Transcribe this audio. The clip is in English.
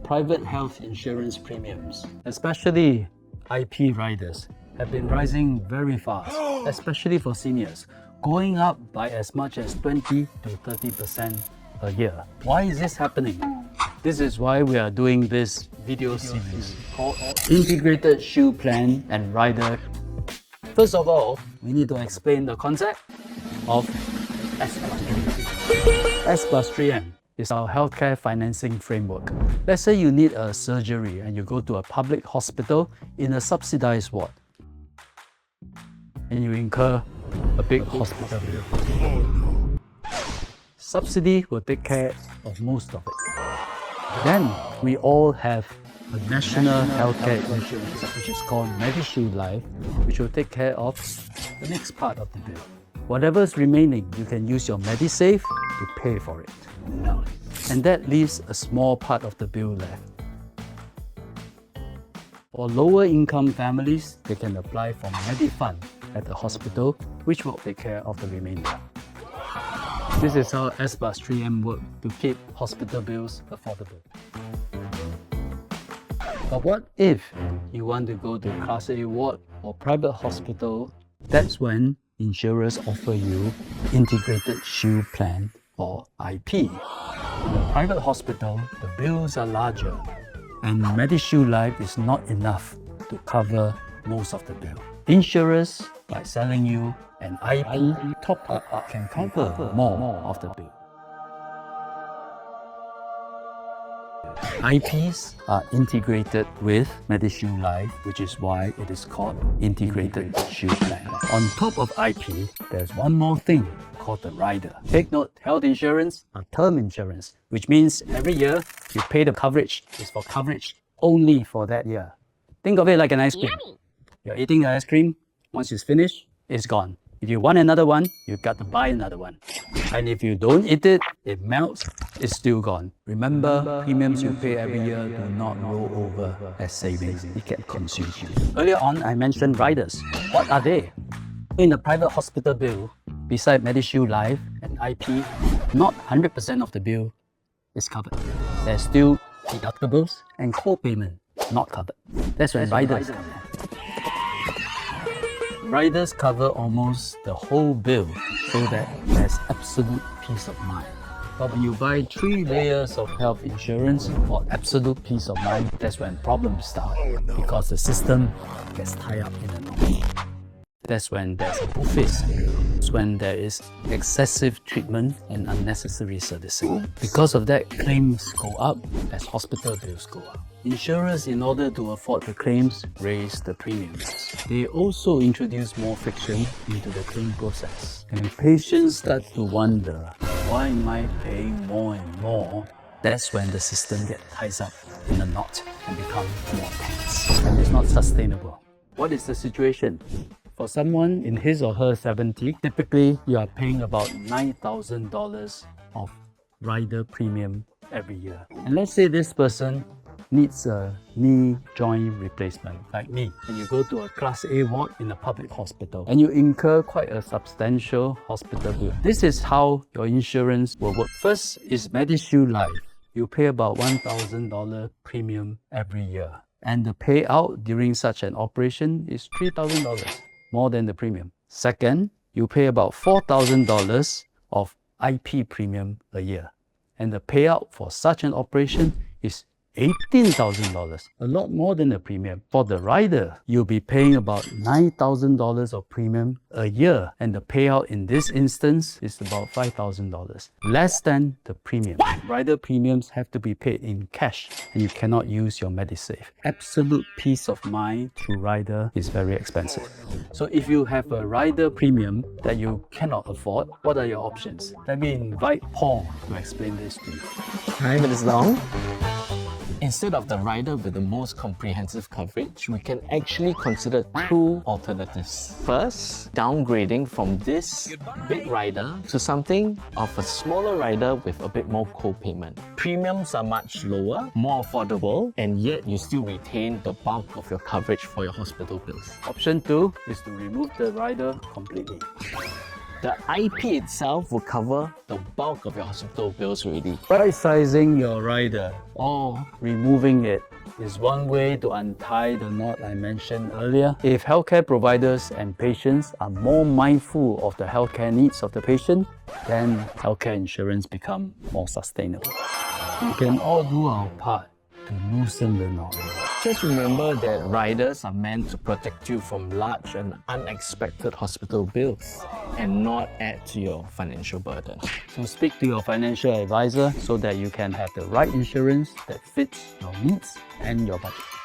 private health insurance premiums, especially IP riders, have been rising very fast, especially for seniors, going up by as much as 20 to 30% a year. Why is this happening? This is why we are doing this video series called Integrated Shield Plan and Rider. First of all, we need to explain the concept of S+3. S+3M is our healthcare financing framework. Let's say you need a surgery and you go to a public hospital in a subsidized ward, and you incur a big hospital bill. Subsidy will take care of most of it. Then we all have a national healthcare insurance, which is called Medishield Life, which will take care of the next part of the bill. Whatever's remaining, you can use your MediSave to pay for it. And that leaves a small part of the bill left. For lower income families, they can apply for MediFund at the hospital, which will take care of the remainder. This is how S+3M works to keep hospital bills affordable. But what if you want to go to Class A ward or private hospital? That's when insurers offer you Integrated Shield Plan or IP. In a private hospital, the bills are larger, and Medishield Life is not enough to cover most of the bill. Insurers, by selling you an IP top-up, can cover more of the bill. IPs are integrated with Medishield Life, which is why it is called Integrated Shield Plan. On top of IP, there's one more thing called the rider. Take note, health insurance are term insurance, which means every year you pay the coverage is for coverage only for that year. Think of it like an ice cream. You're eating the ice cream, once it's finished, it's gone. If you want another one, you've got to buy another one. And if you don't eat it, it melts, it's still gone. Remember, premiums you pay every year do not roll over as savings. It can consume you. Earlier on, I mentioned riders. What are they? In the private hospital bill, beside Medishield Life and IP, not 100% of the bill is covered. There's still deductibles and co-payment not covered. That's when riders come in. Riders cover almost the whole bill so that there's absolute peace of mind. But when you buy 3 layers of health insurance for absolute peace of mind, that's when problems start because the system gets tied up in a knot. That's when there's a buffet. It's when there is excessive treatment and unnecessary servicing. Because of that, claims go up as hospital bills go up. Insurers, in order to afford the claims, raise the premiums. They also introduce more friction into the claim process. And patients start to wonder, why am I paying more and more? That's when the system gets tied up in a knot and becomes more tense. And it's not sustainable. What is the situation? For someone in his or her 70s, typically you are paying about $9,000 of rider premium every year. And let's say this person needs a knee joint replacement, like me, and you go to a Class A ward in a public hospital, and you incur quite a substantial hospital bill. This is how your insurance will work. First is Medishield Life. You pay about $1,000 premium every year, and the payout during such an operation is $3,000, more than the premium. Second, you pay about $4,000 of IP premium a year, and the payout for such an operation is $18,000, a lot more than the premium. For the rider, you'll be paying about $9,000 of premium a year, and the payout in this instance is about $5,000, less than the premium. Rider premiums have to be paid in cash, and you cannot use your MediSave. Absolute peace of mind through rider is very expensive. So if you have a rider premium that you cannot afford, what are your options? Let me invite Paul to explain this to you. Hi, Ms. Long. Instead of the rider with the most comprehensive coverage, we can actually consider 2 alternatives. First, downgrading from this big rider to something of a smaller rider with a bit more co-payment. Premiums are much lower, more affordable, and yet you still retain the bulk of your coverage for your hospital bills. Option 2 is to remove the rider completely. The IP itself will cover the bulk of your hospital bills already. Right sizing your rider or removing it is one way to untie the knot I mentioned earlier. If healthcare providers and patients are more mindful of the healthcare needs of the patient, then healthcare insurance become more sustainable. We can all do our part to loosen the knot. Just remember that riders are meant to protect you from large and unexpected hospital bills and not add to your financial burden. So speak to your financial advisor so that you can have the right insurance that fits your needs and your budget.